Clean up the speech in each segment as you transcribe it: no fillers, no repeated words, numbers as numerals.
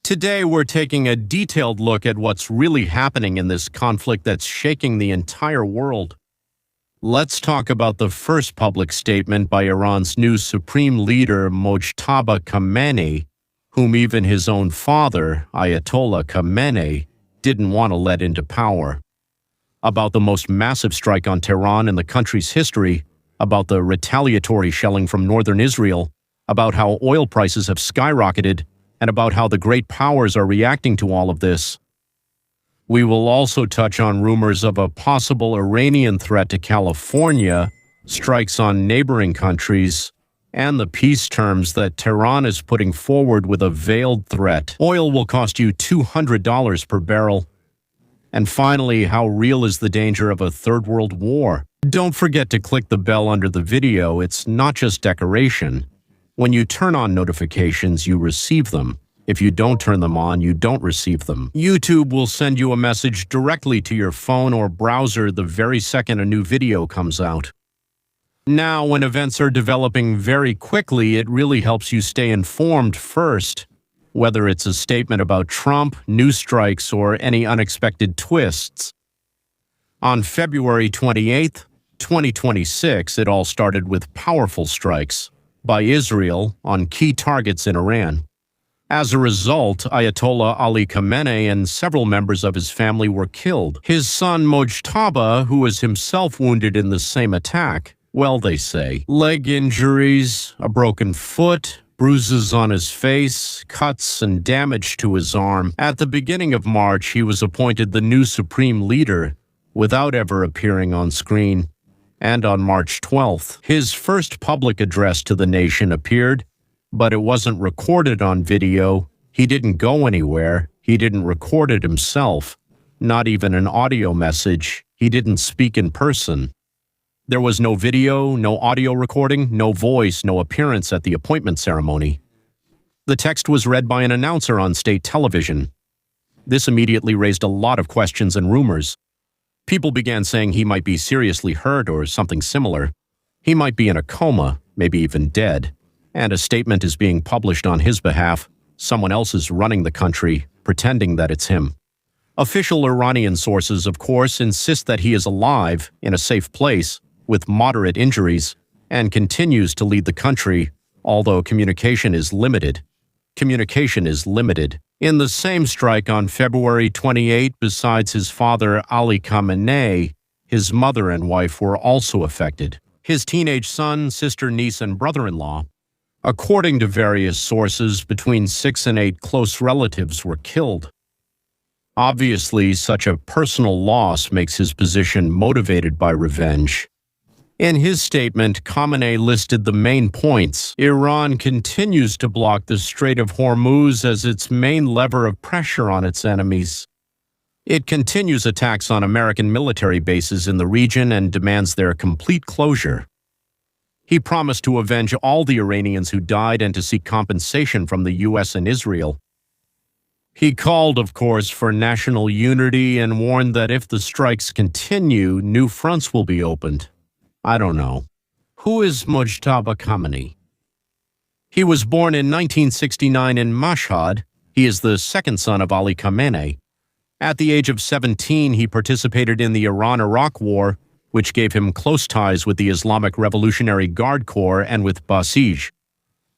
Today, we're taking a detailed look at what's really happening in this conflict that's shaking the entire world. Let's talk about the first public statement by Iran's new supreme leader, Mojtaba Khamenei, whom even his own father, Ayatollah Khamenei, didn't want to let into power. About the most massive strike on Tehran in the country's history, about the retaliatory shelling from northern Israel, about how oil prices have skyrocketed, and about how the great powers are reacting to all of this. We will also touch on rumors of a possible Iranian threat to California, strikes on neighboring countries, and the peace terms that Tehran is putting forward with a veiled threat. Oil will cost you $200 per barrel. And finally, how real is the danger of a third world war? Don't forget to click the bell under the video. It's not just decoration. When you turn on notifications, you receive them. If you don't turn them on, you don't receive them. YouTube will send you a message directly to your phone or browser the very second a new video comes out. Now, when events are developing very quickly, it really helps you stay informed first, whether it's a statement about Trump, new strikes, or any unexpected twists. On February 28, 2026, it all started with powerful strikes by Israel on key targets in Iran. As a result, Ayatollah Ali Khamenei and several members of his family were killed. His son Mojtaba, who was himself wounded in the same attack, well, they say, leg injuries, a broken foot, bruises on his face, cuts, and damage to his arm. At the beginning of March, he was appointed the new supreme leader without ever appearing on screen. And on March 12th, his first public address to the nation appeared, but it wasn't recorded on video. He didn't go anywhere. He didn't record it himself. Not even an audio message. He didn't speak in person. There was no video, no audio recording, no voice, no appearance at the appointment ceremony. The text was read by an announcer on state television. This immediately raised a lot of questions and rumors. People began saying he might be seriously hurt or something similar. He might be in a coma, maybe even dead. And a statement is being published on his behalf. Someone else is running the country, pretending that it's him. Official Iranian sources, of course, insist that he is alive, in a safe place, with moderate injuries, and continues to lead the country, although communication is limited. Communication is limited. In the same strike on February 28, besides his father Ali Khamenei, his mother and wife were also affected. His teenage son, sister, niece, and brother-in-law. According to various sources, between 6 and 8 close relatives were killed. Obviously, such a personal loss makes his position motivated by revenge. In his statement, Khamenei listed the main points. Iran continues to block the Strait of Hormuz as its main lever of pressure on its enemies. It continues attacks on American military bases in the region and demands their complete closure. He promised to avenge all the Iranians who died and to seek compensation from the U.S. and Israel. He called, of course, for national unity and warned that if the strikes continue, new fronts will be opened. I don't know. Who is Mojtaba Khamenei? He was born in 1969 in Mashhad. He is the second son of Ali Khamenei. At the age of 17, he participated in the Iran-Iraq War, which gave him close ties with the Islamic Revolutionary Guard Corps and with Basij.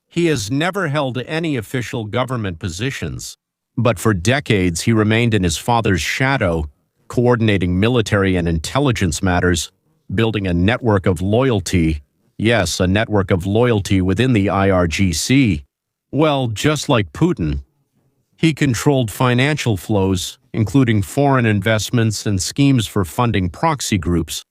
He has never held any official government positions, but for decades he remained in his father's shadow, coordinating military and intelligence matters, building a network of loyalty. Yes, a network of loyalty within the IRGC. Well, just like Putin. He controlled financial flows, including foreign investments and schemes for funding proxy groups.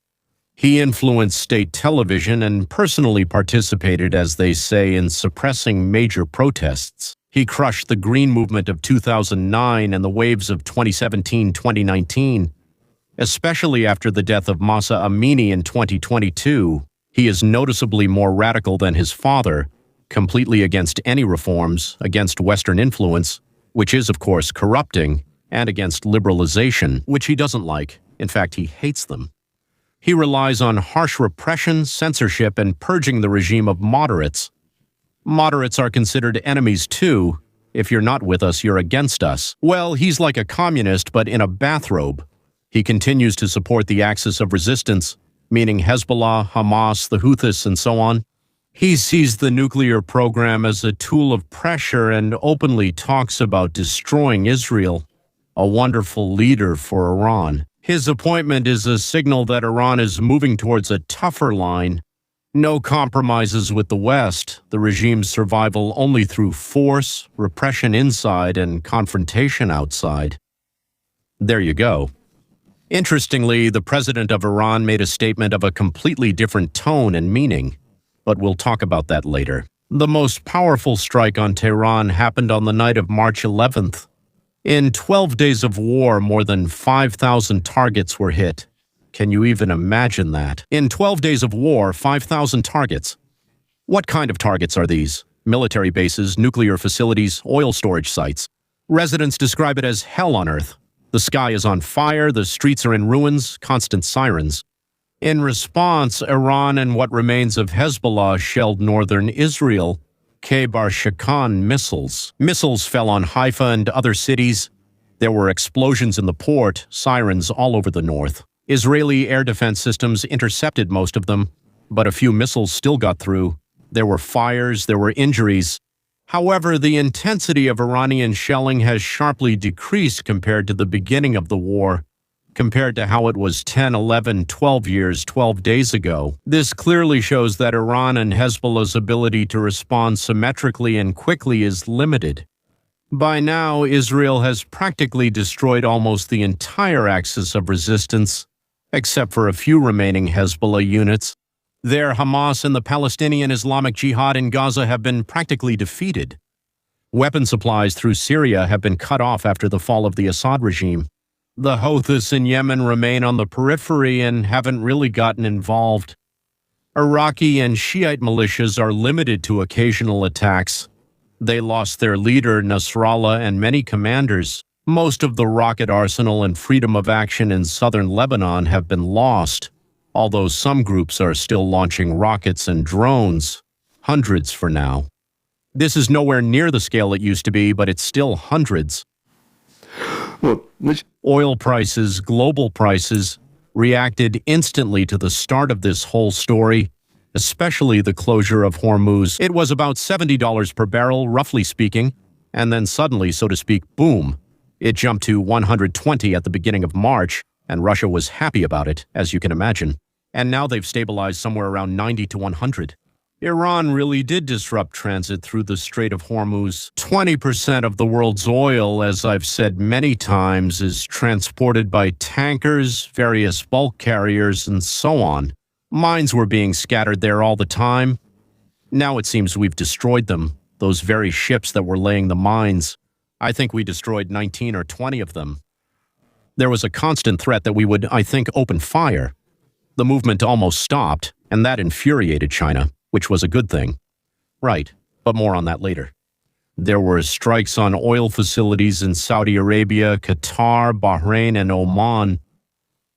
He influenced state television and personally participated, as they say, in suppressing major protests. He crushed the Green Movement of 2009 and the waves of 2017-2019. Especially after the death of Mahsa Amini in 2022, he is noticeably more radical than his father, completely against any reforms, against Western influence, which is, of course, corrupting, and against liberalization, which he doesn't like. In fact, he hates them. He relies on harsh repression, censorship, and purging the regime of moderates. Moderates are considered enemies too. If you're not with us, you're against us. Well, he's like a communist, but in a bathrobe. He continues to support the axis of resistance, meaning Hezbollah, Hamas, the Houthis, and so on. He sees the nuclear program as a tool of pressure and openly talks about destroying Israel. A wonderful leader for Iran. His appointment is a signal that Iran is moving towards a tougher line. No compromises with the West, the regime's survival only through force, repression inside, and confrontation outside. There you go. Interestingly, the president of Iran made a statement of a completely different tone and meaning, but we'll talk about that later. The most powerful strike on Tehran happened on the night of March 11th. In 12 days of war, more than 5,000 targets were hit. Can you even imagine that? In 12 days of war, 5,000 targets. What kind of targets are these? Military bases, nuclear facilities, oil storage sites. Residents describe it as hell on earth. The sky is on fire, the streets are in ruins, constant sirens. In response, Iran and what remains of Hezbollah shelled northern Israel. Khaybar-Shakhan missiles. Missiles fell on Haifa and other cities. There were explosions in the port, sirens all over the north. Israeli air defense systems intercepted most of them, but a few missiles still got through. There were fires, there were injuries. However, the intensity of Iranian shelling has sharply decreased compared to the beginning of the war, compared to how it was 10, 11, 12 days ago. This clearly shows that Iran and Hezbollah's ability to respond symmetrically and quickly is limited. By now, Israel has practically destroyed almost the entire axis of resistance, except for a few remaining Hezbollah units. There, Hamas and the Palestinian Islamic Jihad in Gaza have been practically defeated. Weapon supplies through Syria have been cut off after the fall of the Assad regime. The Houthis in Yemen remain on the periphery and haven't really gotten involved. Iraqi and Shiite militias are limited to occasional attacks. They lost their leader, Nasrallah, and many commanders. Most of the rocket arsenal and freedom of action in southern Lebanon have been lost, although some groups are still launching rockets and drones. Hundreds for now. This is nowhere near the scale it used to be, but it's still hundreds. Oil prices, global prices, reacted instantly to the start of this whole story, especially the closure of Hormuz. It was about $70 per barrel, roughly speaking, and then suddenly, so to speak, boom. It jumped to 120 at the beginning of March, and Russia was happy about it, as you can imagine. And now they've stabilized somewhere around 90 to 100. Iran really did disrupt transit through the Strait of Hormuz. 20% of the world's oil, as I've said many times, is transported by tankers, various bulk carriers, and so on. Mines were being scattered there all the time. Now it seems we've destroyed them, those very ships that were laying the mines. I think we destroyed 19 or 20 of them. There was a constant threat that we would, I think, open fire. The movement almost stopped, and that infuriated China, which was a good thing. Right, but more on that later. There were strikes on oil facilities in Saudi Arabia, Qatar, Bahrain, and Oman.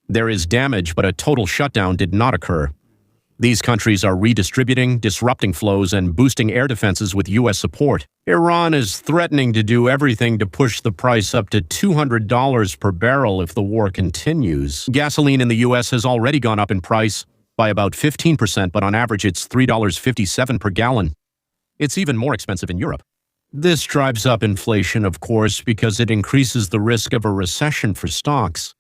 There is damage, but a total shutdown did not occur. These countries are redistributing, disrupting flows, and boosting air defenses with U.S. support. Iran is threatening to do everything to push the price up to $200 per barrel if the war continues. Gasoline in the U.S. has already gone up in price by about 15%, but on average it's $3.57 per gallon. It's even more expensive in Europe. This drives up inflation, of course, because it increases the risk of a recession for stocks.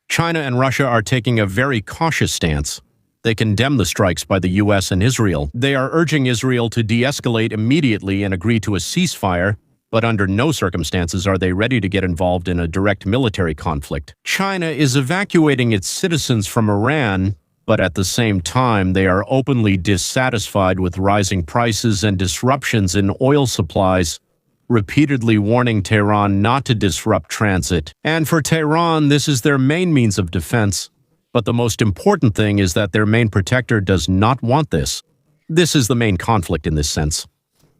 China and Russia are taking a very cautious stance. They condemn the strikes by the U.S. and Israel. They are urging Israel to de-escalate immediately and agree to a ceasefire, but under no circumstances are they ready to get involved in a direct military conflict. China is evacuating its citizens from Iran, but at the same time they are openly dissatisfied with rising prices and disruptions in oil supplies, repeatedly warning Tehran not to disrupt transit. And for Tehran, this is their main means of defense. But the most important thing is that their main protector does not want this. This is the main conflict in this sense.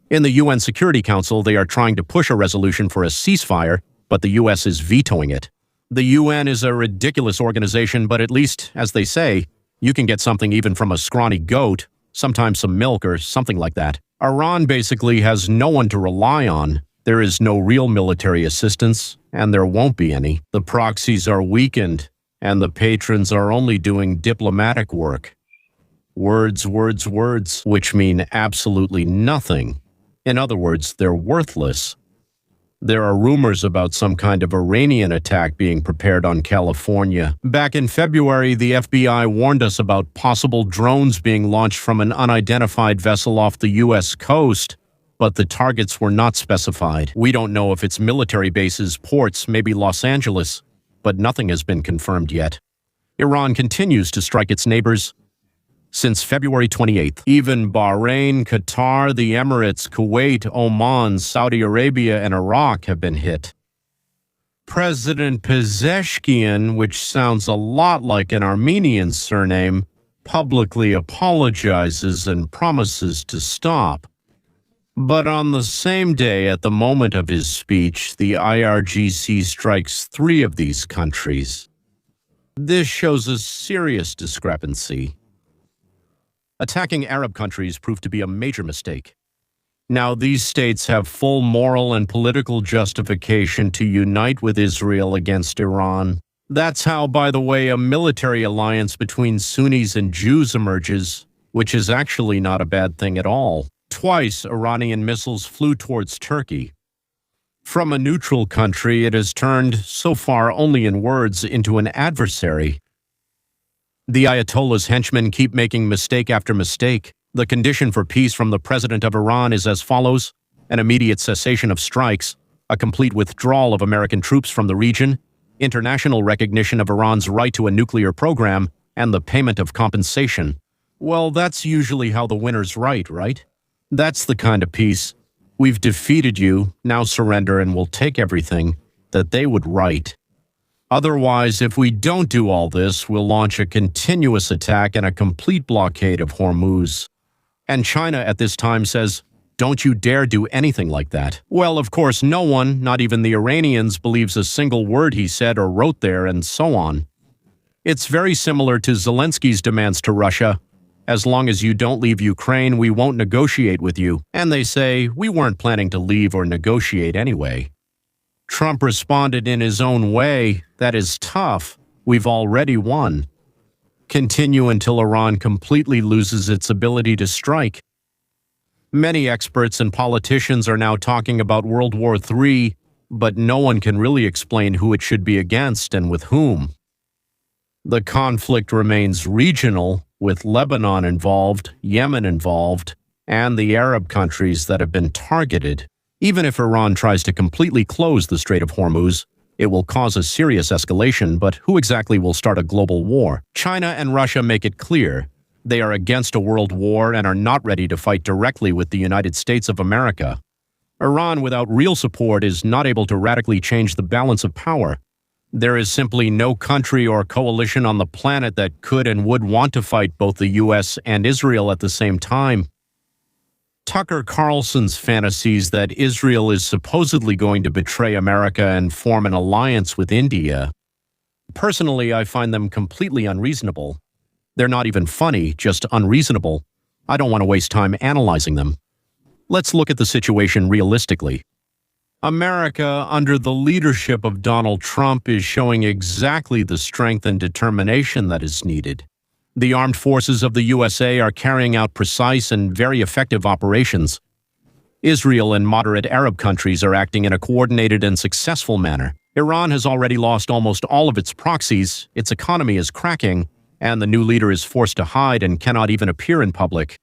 In the UN Security Council, they are trying to push a resolution for a ceasefire, but the US is vetoing it. The UN is a ridiculous organization, but at least, as they say, you can get something even from a scrawny goat, sometimes some milk or something like that. Iran basically has no one to rely on. There is no real military assistance, and there won't be any. The proxies are weakened, and the patrons are only doing diplomatic work. Words, words, words, which mean absolutely nothing. In other words, they're worthless. There are rumors about some kind of Iranian attack being prepared on California. Back in February, the FBI warned us about possible drones being launched from an unidentified vessel off the U.S. coast, but the targets were not specified. We don't know if it's military bases, ports, maybe Los Angeles, but nothing has been confirmed yet. Iran continues to strike its neighbors. Since February 28th, even Bahrain, Qatar, the Emirates, Kuwait, Oman, Saudi Arabia, and Iraq have been hit. President Pezeshkian, which sounds a lot like an Armenian surname, publicly apologizes and promises to stop. But on the same day, at the moment of his speech, the IRGC strikes 3 of these countries. This shows a serious discrepancy. Attacking Arab countries proved to be a major mistake. Now, these states have full moral and political justification to unite with Israel against Iran. That's how, by the way, a military alliance between Sunnis and Jews emerges, which is actually not a bad thing at all. Twice, Iranian missiles flew towards Turkey. From a neutral country, it has turned, so far only in words, into an adversary. The Ayatollah's henchmen keep making mistake after mistake. The condition for peace from the president of Iran is as follows: an immediate cessation of strikes, a complete withdrawal of American troops from the region, international recognition of Iran's right to a nuclear program, and the payment of compensation. Well, that's usually how the winners write, right? That's the kind of peace. We've defeated you, now surrender and we'll take everything, that they would write. Otherwise, if we don't do all this, we'll launch a continuous attack and a complete blockade of Hormuz. And China at this time says, don't you dare do anything like that. Well, of course, no one, not even the Iranians, believes a single word he said or wrote there, and so on. It's very similar to Zelensky's demands to Russia. As long as you don't leave Ukraine, we won't negotiate with you. And they say, we weren't planning to leave or negotiate anyway. Trump responded in his own way, that is tough. We've already won. Continue until Iran completely loses its ability to strike. Many experts and politicians are now talking about World War III, but no one can really explain who it should be against and with whom. The conflict remains regional, with Lebanon involved, Yemen involved, and the Arab countries that have been targeted. Even if Iran tries to completely close the Strait of Hormuz, it will cause a serious escalation, but who exactly will start a global war? China and Russia make it clear they are against a world war and are not ready to fight directly with the United States of America. Iran, without real support, is not able to radically change the balance of power. There is simply no country or coalition on the planet that could and would want to fight both the U.S. and Israel at the same time. Tucker Carlson's fantasies that Israel is supposedly going to betray America and form an alliance with India. Personally, I find them completely unreasonable. They're not even funny, just unreasonable. I don't want to waste time analyzing them. Let's look at the situation realistically. America, under the leadership of Donald Trump, is showing exactly the strength and determination that is needed. The armed forces of the USA are carrying out precise and very effective operations. Israel and moderate Arab countries are acting in a coordinated and successful manner. Iran has already lost almost all of its proxies, its economy is cracking, and the new leader is forced to hide and cannot even appear in public.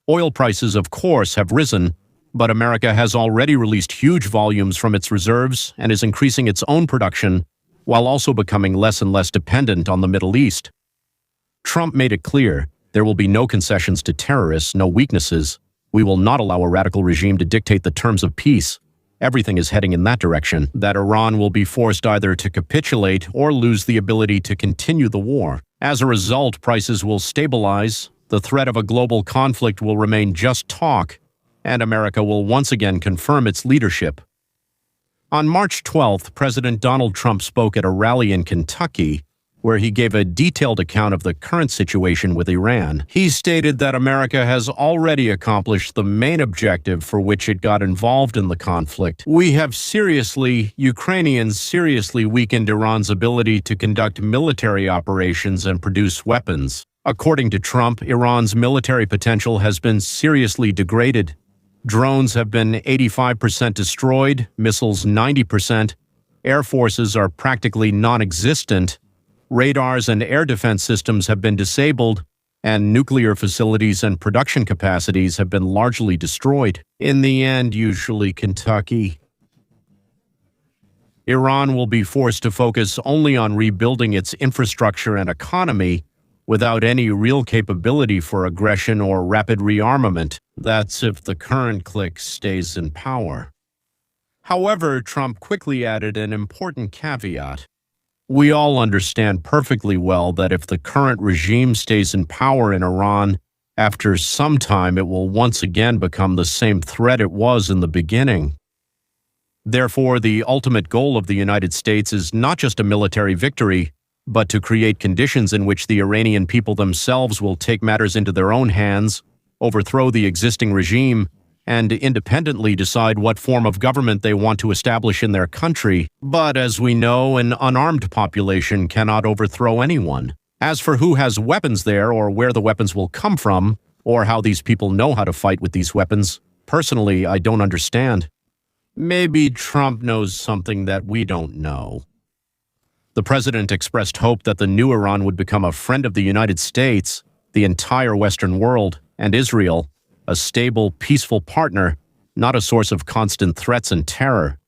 Oil prices, of course, have risen, but America has already released huge volumes from its reserves and is increasing its own production, while also becoming less and less dependent on the Middle East. Trump made it clear there will be no concessions to terrorists, no weaknesses. We will not allow a radical regime to dictate the terms of peace. Everything is heading in that direction, that Iran will be forced either to capitulate or lose the ability to continue the war. As a result, prices will stabilize, the threat of a global conflict will remain just talk, and America will once again confirm its leadership. On March 12th, President Donald Trump spoke at a rally in Kentucky, where he gave a detailed account of the current situation with Iran. He stated that America has already accomplished the main objective for which it got involved in the conflict. Ukrainians seriously weakened Iran's ability to conduct military operations and produce weapons. According to Trump, Iran's military potential has been seriously degraded. Drones have been 85% destroyed, missiles 90%, air forces are practically non-existent, radars and air defense systems have been disabled, and nuclear facilities and production capacities have been largely destroyed. In the end, usually Kentucky. Iran will be forced to focus only on rebuilding its infrastructure and economy without any real capability for aggression or rapid rearmament. That's if the current clique stays in power. However, Trump quickly added an important caveat. We all understand perfectly well that if the current regime stays in power in Iran, after some time it will once again become the same threat it was in the beginning. Therefore, the ultimate goal of the United States is not just a military victory, but to create conditions in which the Iranian people themselves will take matters into their own hands, overthrow the existing regime, and independently decide what form of government they want to establish in their country. But as we know, an unarmed population cannot overthrow anyone. As for who has weapons there, or where the weapons will come from, or how these people know how to fight with these weapons, personally, I don't understand. Maybe Trump knows something that we don't know. The president expressed hope that the new Iran would become a friend of the United States, the entire Western world, and Israel, a stable, peaceful partner, not a source of constant threats and terror.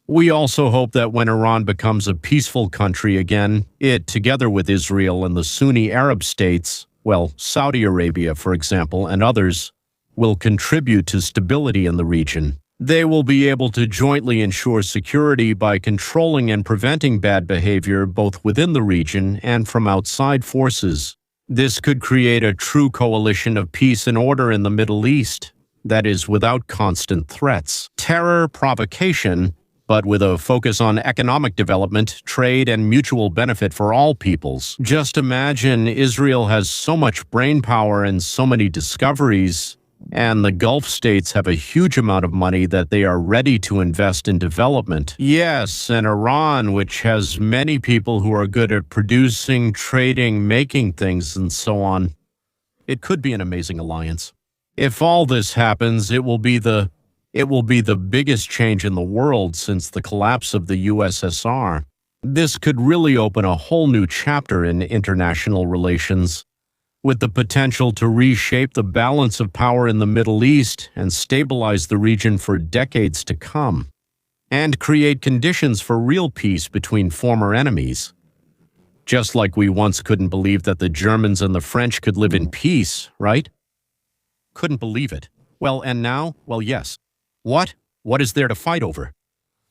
We also hope that when Iran becomes a peaceful country again, it, together with Israel and the Sunni Arab states, well, Saudi Arabia, for example, and others, will contribute to stability in the region. They will be able to jointly ensure security by controlling and preventing bad behavior both within the region and from outside forces. This could create a true coalition of peace and order in the Middle East, that is, without constant threats, terror, provocation, but with a focus on economic development, trade, and mutual benefit for all peoples. Just imagine Israel has so much brainpower and so many discoveries, and the Gulf states have a huge amount of money that they are ready to invest in development. Yes, and Iran, which has many people who are good at producing, trading, making things, and so on. It could be an amazing alliance. If all this happens, it will be the biggest change in the world since the collapse of the USSR. This could really open a whole new chapter in international relations, with the potential to reshape the balance of power in the Middle East and stabilize the region for decades to come, and create conditions for real peace between former enemies. Just like we once couldn't believe that the Germans and the French could live in peace, right? Couldn't believe it. Well, and now? Well, yes. What? What is there to fight over?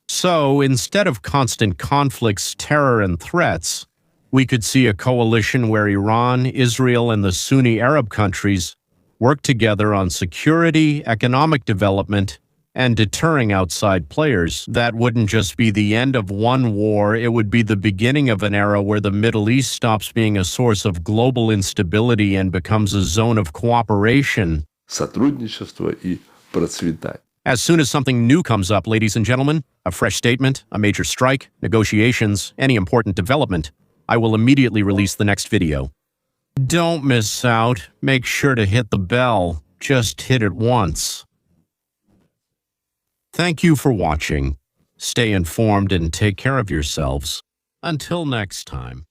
So, instead of constant conflicts, terror, and threats, we could see a coalition where Iran, Israel, and the Sunni Arab countries work together on security, economic development, and deterring outside players. That wouldn't just be the end of one war, it would be the beginning of an era where the Middle East stops being a source of global instability and becomes a zone of cooperation. Сотрудничество и процветание. As soon as something new comes up, ladies and gentlemen, a fresh statement, a major strike, negotiations, any important development, I will immediately release the next video. Don't miss out. Make sure to hit the bell. Just hit it once. Thank you for watching. Stay informed and take care of yourselves. Until next time.